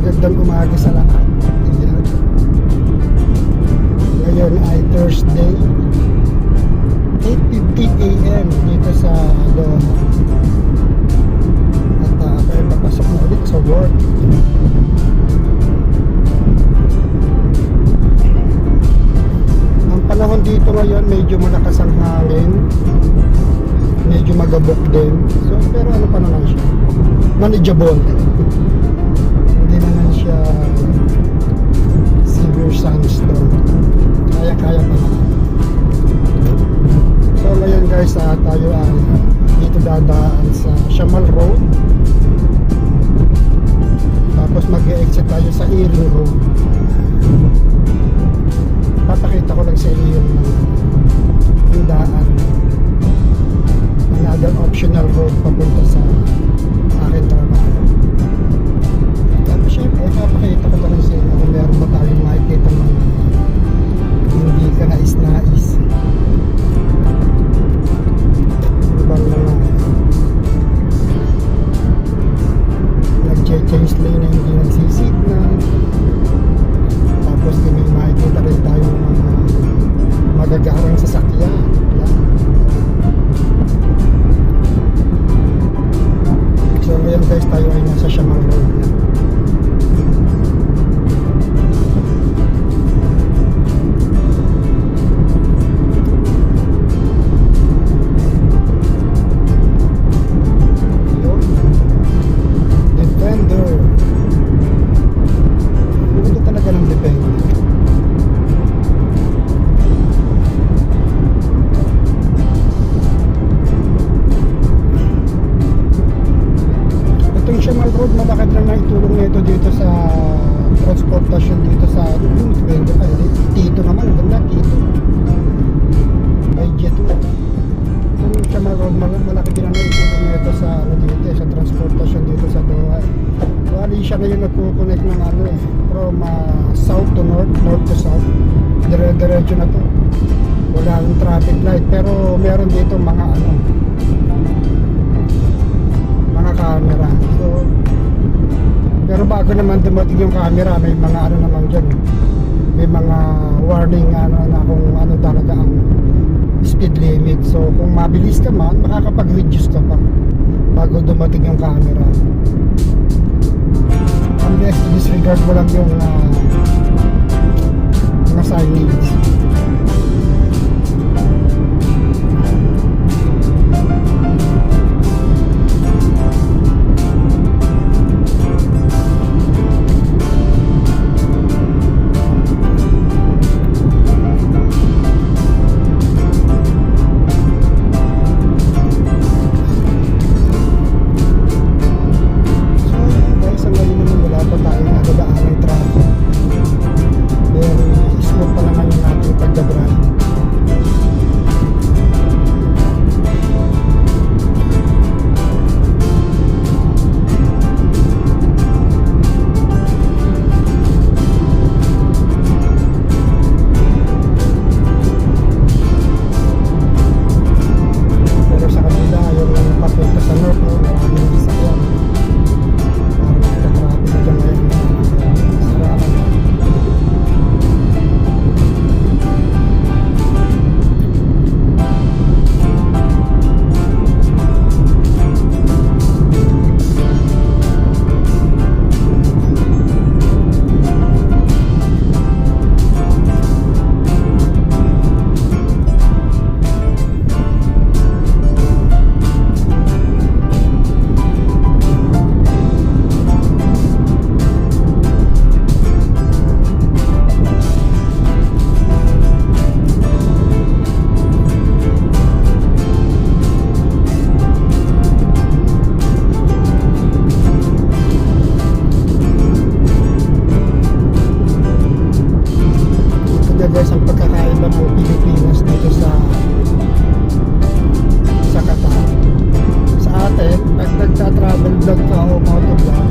Magandang umaga sa lahat. Ayan. Ngayon ay Thursday, 8:50 AM dito sa Doha. At tayo papasok na ulit sa work. Ang panahon dito ngayon medyo malakas ang hangin, medyo magabok din. So pero ano pa naman siya, manageable. Hindi naman siya severe sandstorm, kaya pa naman. So ngayon guys, tayo ay dito dadaan sa Shamal Road, tapos mag-e-exit tayo sa Ealing Road. Papakita ko lang sa inyo yung daan, another optional road papunta sa aking trabaho. Tapos syempre papakita ko lang sa inyo kung meron ba tayong makikita mga hindi ka nais-nais. Ibang mga nag-change lane na hindi nagsisignal. Tapos may makikita rin tayo mga magagarang sasakyan. Yan. So ngayon guys, tayo ay nasa Shamal Road na. Defender. Ito talaga ng Defender. Itong Shamal Road, malakad lang na itulong nito dito sa transportasyon dito sa Defender. Tito naman, ang ganda, Tito. By Jet 2. Itong Shamal Road, malaki din ang itulong nito sa dito, sa transportasyon dito sa Doha. Bali siya ngayon nagkukonect ng from south to north, north to south. Dire-diretso na to. Wala nang traffic light, pero meron dito mga mga camera. So pero bago naman dumating yung camera, may mga naman dyan. May mga warning na kung ano talaga ang speed limit. So kung mabilis ka man, makakapag-reduce ka pa bago dumating yung camera. Unless disregard mo lang yung mga signage. Guys, ang pagkakaiba ng Pilipinas dito sa Qatar. Sa atin, pag nagta-travel vlog ka o motovlog,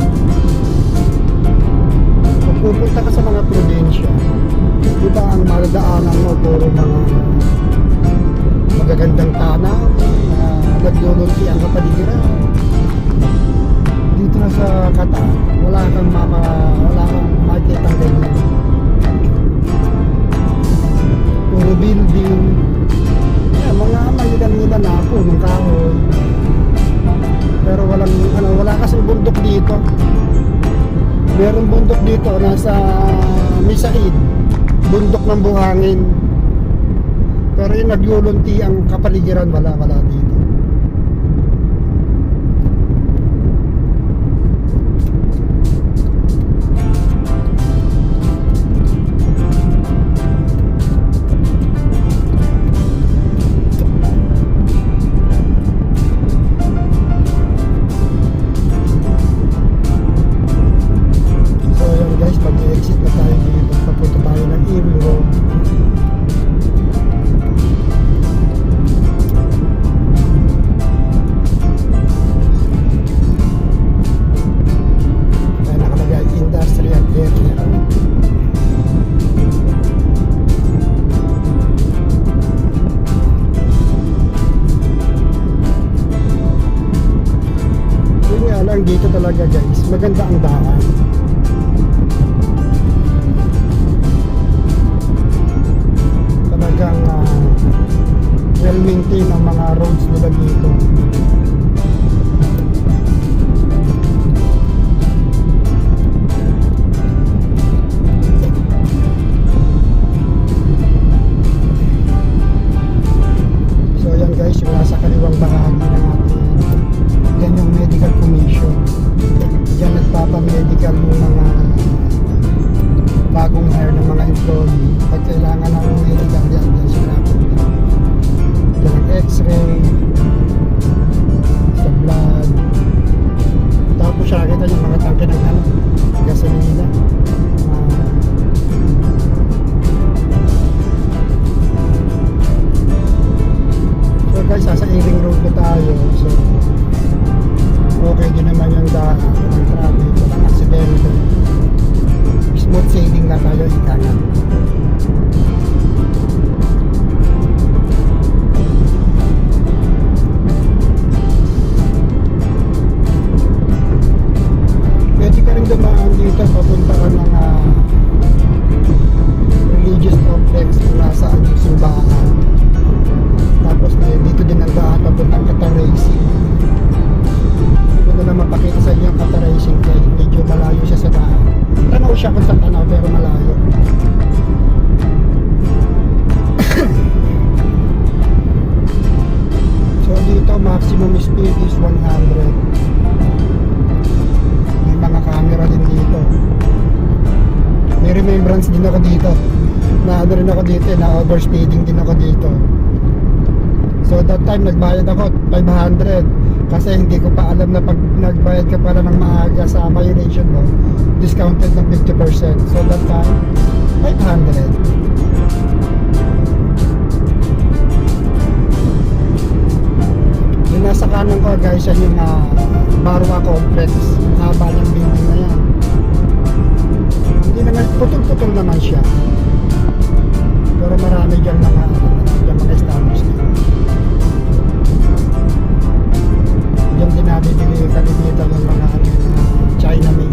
kung pupunta ka sa mga probinsya, di ba ang madadaanan mo puro mga magagandang tanaw, naglulunti ang kapaligiran. Dito na sa Qatar, wala kang Meron bundok dito, nasa Misaid, bundok ng buhangin. Pero yung naglulunti ang kapaligiran, wala dito. So yun guys, mag-exit na tayo dito. Papunta tayo ng Erie Road. Kaya nakalagay industrial area. Yun nga lang dito talaga guys, maganda ang daan. Talagang well-maintained ang mga roads nila dito. So yan guys, yung nasa kaliwang bahagi ng ating, yan yung medical commission. Yan nagpapamedical ng mga bagong hire ng mga employee. Pag kailangan ng medical, yan sila punta. Yan ang x-ray, sa blood. Tapos siya kita yung mga tangke ng gasolina. So guys, sa Ealing Road na tayo. So okay din naman yung daan, walang traffic, walang aksidente. Smooth sailing na tayo, ika nga. Pwede ka rin dumaan dito, papunta ka ng religious complex kung nasaan yung simbahan. Tapos dito din ang daan, papuntang Qatar Racing. Hindi ko na lang mapakita sa inyo ang Qatar Racing kaya medyo malayo siya sa daan. Tanaw siya kung saan tanaw pero malayo. So dito maximum speed is 100. May mga camera din dito. May remembrance din ako dito. Na ano rin ako dito, na overspeeding din ako dito. So that time nagbayad ako 500 kasi hindi ko pa alam na pag nagbayad ka para ng maaga sa violation mo, discounted ng 50%. So that time 500. Yung nasa kanan ko guys, yan yung Barwa Complex. Ang haba ng building na yan. Hindi naman, putol-putol naman siya. Pero marami dyan mga establishment. Diyan din nabibili kalimitan ng mga China made.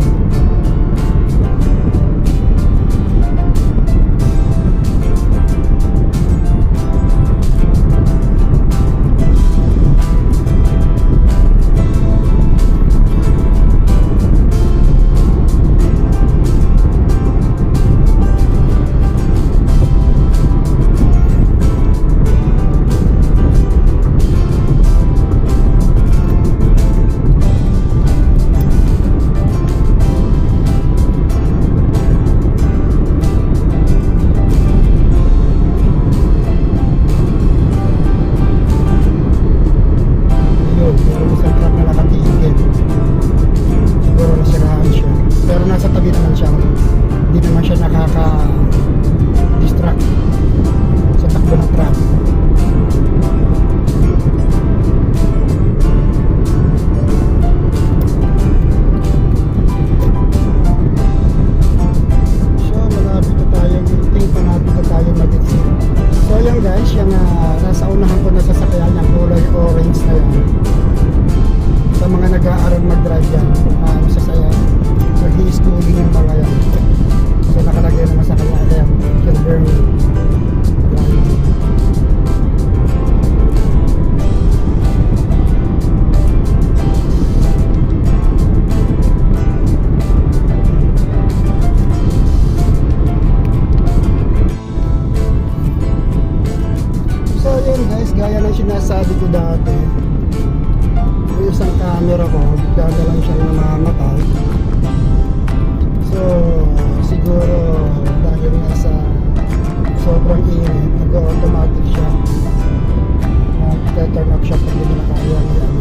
schooling yung mga yan. So nakalagay naman sa kanya, ayan, children ko dati, yung isang camera ko, bigla na lang siyang namamatay. So, siguro dahil nga sa sobrang init, nag-automatic siya. Turn off siya pag hindi na kaya yan.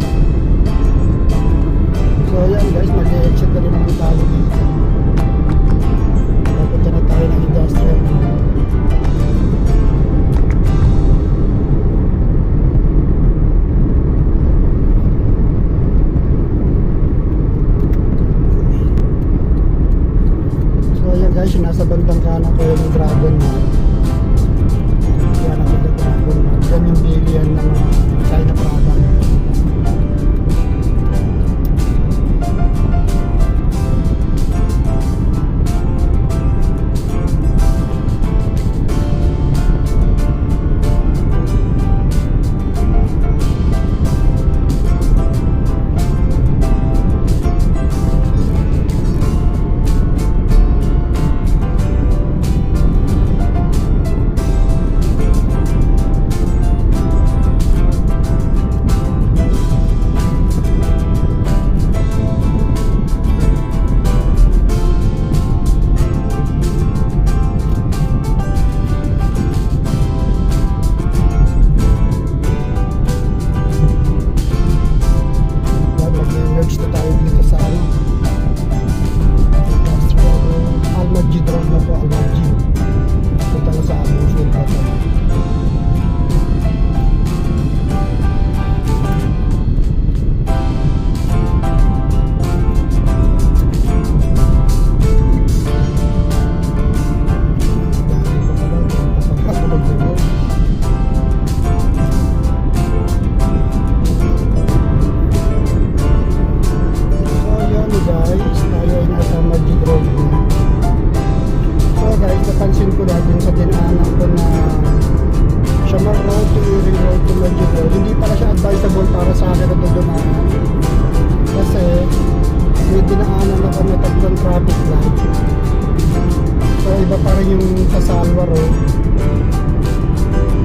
So, yan guys, mag-exit na rin naman tayo dito. Papunta na tayo ng industrial. Guys, yung nasa bandang kanan ko yung Dragon Mall. Yan ako yung Dragon Mall. Yan yung bilian ng China product. Napansin ko dahil sa dinaanan ko na Siamar Road to Erie Road to Magic Road, hindi pala siya advisable para sa akin ito dumaan kasi may dinaanan ako na tatlong traffic light. So iba pa rin yung sa Salwa Road,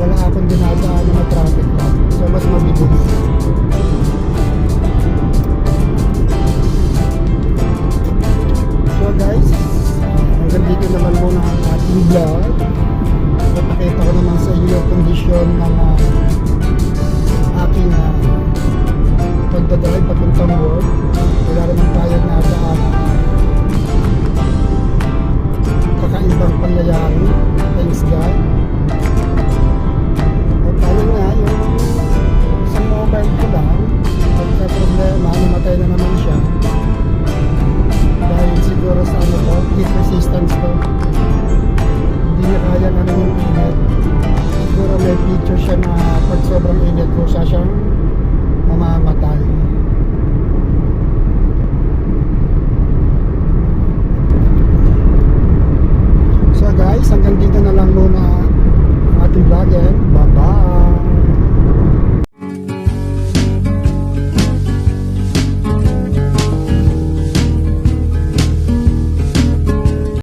wala akong dinadaan na traffic light, so mas mabibilis. So guys, hanggang dito naman muna ang ating vlog.